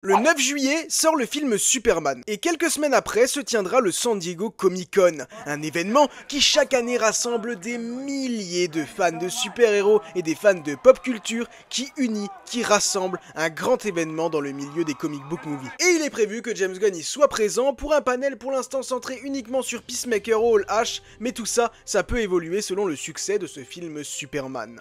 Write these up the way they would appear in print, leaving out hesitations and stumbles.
Le 9 juillet sort le film Superman, et quelques semaines après se tiendra le San Diego Comic-Con, un événement qui chaque année rassemble des milliers de fans de super-héros et des fans de pop culture qui unit, qui rassemble un grand événement dans le milieu des comic book movies. Et il est prévu que James Gunn y soit présent pour un panel pour l'instant centré uniquement sur Peacemaker au Hall H, mais tout ça, ça peut évoluer selon le succès de ce film Superman.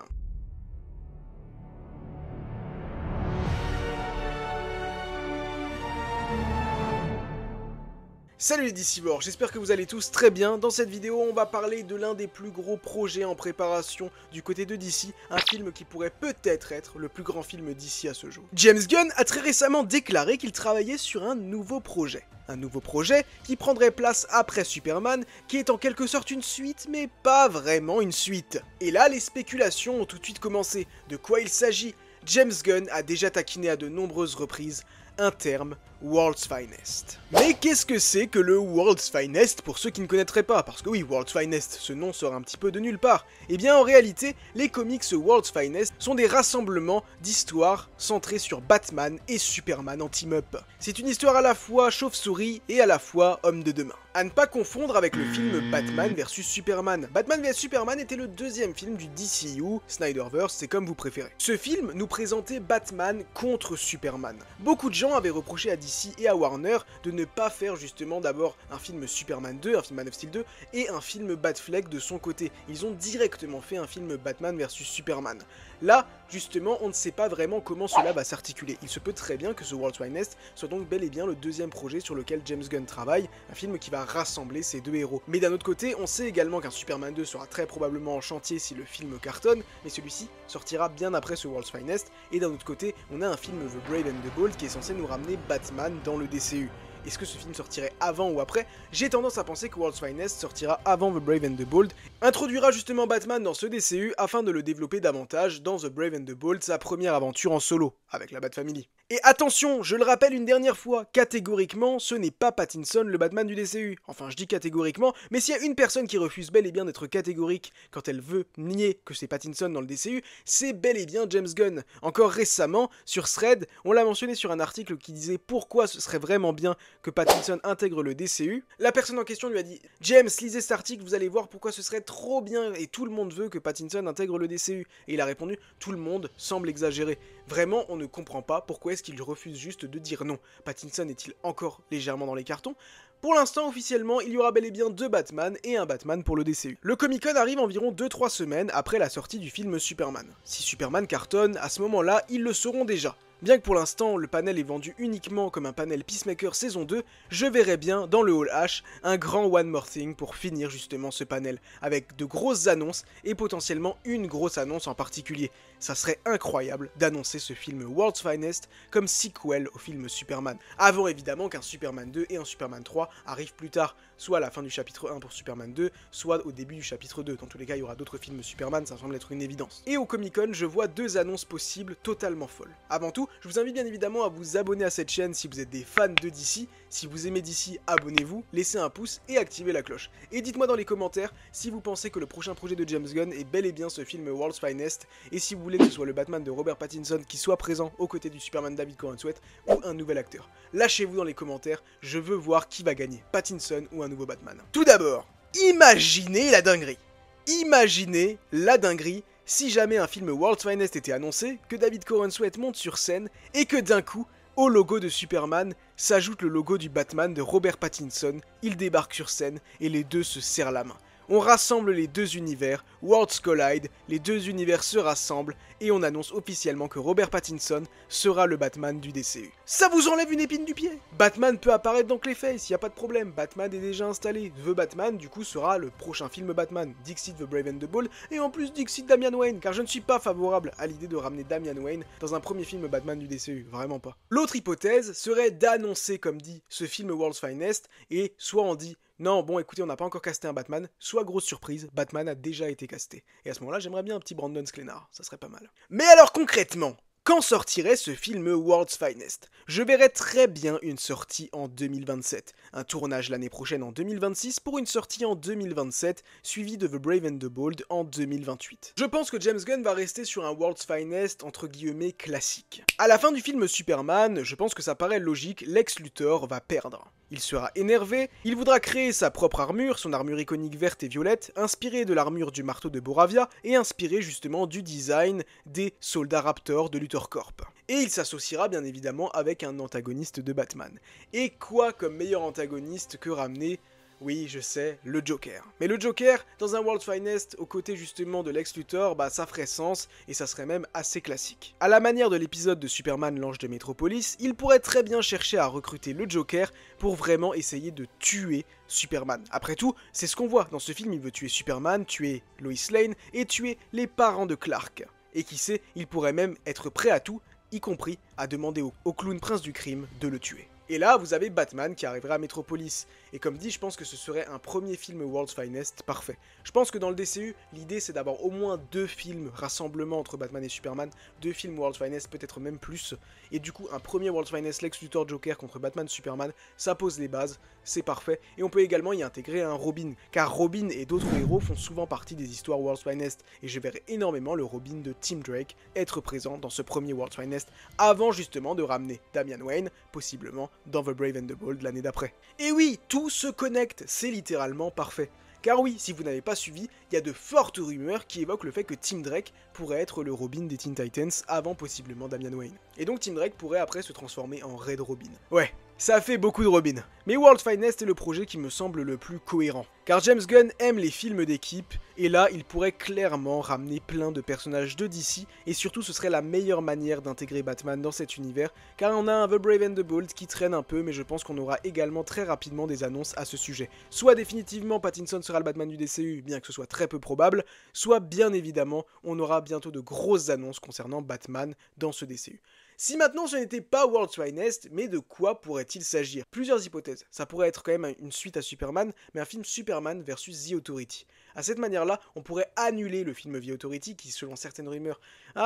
Salut les DCvores, j'espère que vous allez tous très bien. Dans cette vidéo, on va parler de l'un des plus gros projets en préparation du côté de DC, un film qui pourrait peut-être être le plus grand film DC à ce jour. James Gunn a très récemment déclaré qu'il travaillait sur un nouveau projet. Un nouveau projet qui prendrait place après Superman, qui est en quelque sorte une suite, mais pas vraiment une suite. Et là, les spéculations ont tout de suite commencé. De quoi il s'agit? James Gunn a déjà taquiné à de nombreuses reprises un terme, World's Finest. Mais qu'est-ce que c'est que le World's Finest pour ceux qui ne connaîtraient pas? Parce que oui, World's Finest, ce nom sort un petit peu de nulle part. Eh bien en réalité, les comics World's Finest sont des rassemblements d'histoires centrées sur Batman et Superman en team-up. C'est une histoire à la fois chauve-souris et à la fois homme de demain. À ne pas confondre avec le film Batman vs Superman. Batman vs Superman était le deuxième film du DCU, Snyderverse, c'est comme vous préférez. Ce film nous présentait Batman contre Superman. Beaucoup de gens avaient reproché à DC et à Warner de ne pas faire justement d'abord un film Superman 2, un film Man of Steel 2, et un film Batfleck de son côté. Ils ont directement fait un film Batman vs Superman. Là, justement, on ne sait pas vraiment comment cela va s'articuler. Il se peut très bien que ce World's Finest soit donc bel et bien le deuxième projet sur lequel James Gunn travaille, un film qui va rassembler ces deux héros. Mais d'un autre côté, on sait également qu'un Superman 2 sera très probablement en chantier si le film cartonne, mais celui-ci sortira bien après ce World's Finest, et d'un autre côté, on a un film The Brave and the Bold qui est censé nous ramener Batman dans le DCU. Est-ce que ce film sortirait avant ou après? J'ai tendance à penser que World's Finest sortira avant The Brave and the Bold, introduira justement Batman dans ce DCU afin de le développer davantage dans The Brave and the Bold, sa première aventure en solo, avec la Bat-Family. Et attention, je le rappelle une dernière fois, catégoriquement, ce n'est pas Pattinson le Batman du DCU. Enfin, je dis catégoriquement, mais s'il y a une personne qui refuse bel et bien d'être catégorique quand elle veut nier que c'est Pattinson dans le DCU, c'est bel et bien James Gunn. Encore récemment, sur Thread, on l'a mentionné sur un article qui disait pourquoi ce serait vraiment bien que Pattinson intègre le DCU. La personne en question lui a dit « James, lisez cet article, vous allez voir pourquoi ce serait trop bien et tout le monde veut que Pattinson intègre le DCU. » Et il a répondu « Tout le monde semble exagérer. Vraiment, on ne comprend pas pourquoi est-ce qu'il refuse juste de dire non. Pattinson est-il encore légèrement dans les cartons ? Pour l'instant, officiellement, il y aura bel et bien deux Batman et un Batman pour le DCU. Le Comic-Con arrive environ 2-3 semaines après la sortie du film Superman. Si Superman cartonne, à ce moment-là, ils le sauront déjà. Bien que pour l'instant, le panel est vendu uniquement comme un panel Peacemaker saison 2, je verrais bien dans le Hall H un grand One More Thing pour finir justement ce panel, avec de grosses annonces et potentiellement une grosse annonce en particulier. Ça serait incroyable d'annoncer ce film World's Finest comme sequel au film Superman, avant évidemment qu'un Superman 2 et un Superman 3 arrivent plus tard, soit à la fin du chapitre 1 pour Superman 2, soit au début du chapitre 2. Dans tous les cas, il y aura d'autres films Superman, ça semble être une évidence. Et au Comic-Con, je vois deux annonces possibles totalement folles. Avant tout, je vous invite bien évidemment à vous abonner à cette chaîne si vous êtes des fans de DC. Si vous aimez DC, abonnez-vous, laissez un pouce et activez la cloche. Et dites-moi dans les commentaires si vous pensez que le prochain projet de James Gunn est bel et bien ce film World's Finest, et si vous voulez que ce soit le Batman de Robert Pattinson qui soit présent aux côtés du Superman David Corenswet ou un nouvel acteur. Lâchez-vous dans les commentaires, je veux voir qui va gagner, Pattinson ou un nouveau Batman. Tout d'abord, imaginez la dinguerie. Imaginez la dinguerie si jamais un film World's Finest était annoncé, que David Corenswet monte sur scène et que d'un coup, au logo de Superman, s'ajoute le logo du Batman de Robert Pattinson, il débarque sur scène et les deux se serrent la main. On rassemble les deux univers, Worlds Collide, les deux univers se rassemblent et on annonce officiellement que Robert Pattinson sera le Batman du DCU. Ça vous enlève une épine du pied. Batman peut apparaître dans Clayface, y a pas de problème, Batman est déjà installé. The Batman du coup sera le prochain film Batman, Dixit the Brave and the Bold, et en plus Dixit Damian Wayne, car je ne suis pas favorable à l'idée de ramener Damian Wayne dans un premier film Batman du DCU, vraiment pas. L'autre hypothèse serait d'annoncer comme dit ce film World's Finest, et soit on dit non, bon écoutez, on n'a pas encore casté un Batman, soit grosse surprise, Batman a déjà été casté. Et à ce moment-là, j'aimerais bien un petit Brandon Sklenar, ça serait pas mal. Mais alors concrètement, Quand sortirait ce film World's Finest? Je verrais très bien une sortie en 2027, un tournage l'année prochaine en 2026 pour une sortie en 2027, suivi de The Brave and the Bold en 2028. Je pense que James Gunn va rester sur un World's Finest entre guillemets classique. À la fin du film Superman, je pense que ça paraît logique, Lex Luthor va perdre. Il sera énervé, il voudra créer sa propre armure, son armure iconique verte et violette, inspirée de l'armure du marteau de Boravia et inspirée justement du design des soldats Raptor de Luthor Corp. Et il s'associera bien évidemment avec un antagoniste de Batman. Et quoi comme meilleur antagoniste que ramener, oui je sais, le Joker. Mais le Joker, dans un World's Finest, aux côtés justement de Lex Luthor, bah ça ferait sens et ça serait même assez classique. À la manière de l'épisode de Superman l'Ange de Metropolis, il pourrait très bien chercher à recruter le Joker pour vraiment essayer de tuer Superman. Après tout, c'est ce qu'on voit dans ce film, il veut tuer Superman, tuer Lois Lane et tuer les parents de Clark. Et qui sait, il pourrait même être prêt à tout, y compris à demander au clown prince du crime de le tuer. Et là, vous avez Batman qui arriverait à Metropolis. Et comme dit, je pense que ce serait un premier film World's Finest parfait. Je pense que dans le DCU, l'idée c'est d'avoir au moins 2 films rassemblement entre Batman et Superman, 2 films World's Finest, peut-être même plus. Et du coup, un premier World's Finest Lex Luthor Joker contre Batman Superman, ça pose les bases, c'est parfait. Et on peut également y intégrer un Robin, car Robin et d'autres héros font souvent partie des histoires World's Finest. Et je verrai énormément le Robin de Tim Drake être présent dans ce premier World's Finest, avant justement de ramener Damian Wayne, possiblement dans The Brave and the Bold l'année d'après. Et oui, tout se connecte, c'est littéralement parfait. Car oui, si vous n'avez pas suivi, il y a de fortes rumeurs qui évoquent le fait que Tim Drake pourrait être le Robin des Teen Titans avant possiblement Damian Wayne. Et donc Tim Drake pourrait après se transformer en Red Robin. Ouais, ça fait beaucoup de Robin. Mais World's Finest est le projet qui me semble le plus cohérent. Car James Gunn aime les films d'équipe, et là il pourrait clairement ramener plein de personnages de DC, et surtout ce serait la meilleure manière d'intégrer Batman dans cet univers, car on a un The Brave and the Bold qui traîne un peu, mais je pense qu'on aura également très rapidement des annonces à ce sujet. Soit définitivement Pattinson sera le Batman du DCU, bien que ce soit très peu probable, soit bien évidemment on aura bientôt de grosses annonces concernant Batman dans ce DCU. Si maintenant ce n'était pas World's Finest, mais de quoi pourrait-il s'agir? Plusieurs hypothèses. Ça pourrait être quand même une suite à Superman, mais un film Superman versus The Authority. À cette manière-là, on pourrait annuler le film The Authority qui, selon certaines rumeurs,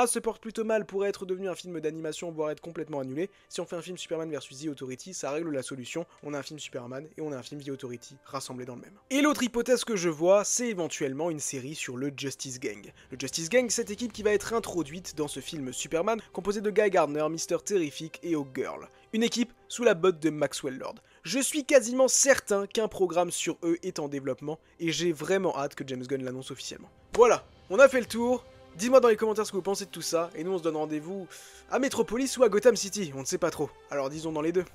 se porte plutôt mal, pourrait être devenu un film d'animation, voire être complètement annulé. Si on fait un film Superman versus The Authority, ça règle la solution. On a un film Superman et on a un film The Authority rassemblés dans le même. Et l'autre hypothèse que je vois, c'est éventuellement une série sur le Justice Gang. Le Justice Gang, cette équipe qui va être introduite dans ce film Superman, composée de Guy Gardner, Mr. Terrific et Hawkgirl. Une équipe sous la botte de Maxwell Lord. Je suis quasiment certain qu'un programme sur eux est en développement et j'ai vraiment hâte que James Gunn l'annonce officiellement. Voilà, on a fait le tour. Dites-moi dans les commentaires ce que vous pensez de tout ça et nous on se donne rendez-vous à Metropolis ou à Gotham City, on ne sait pas trop. Alors disons dans les deux.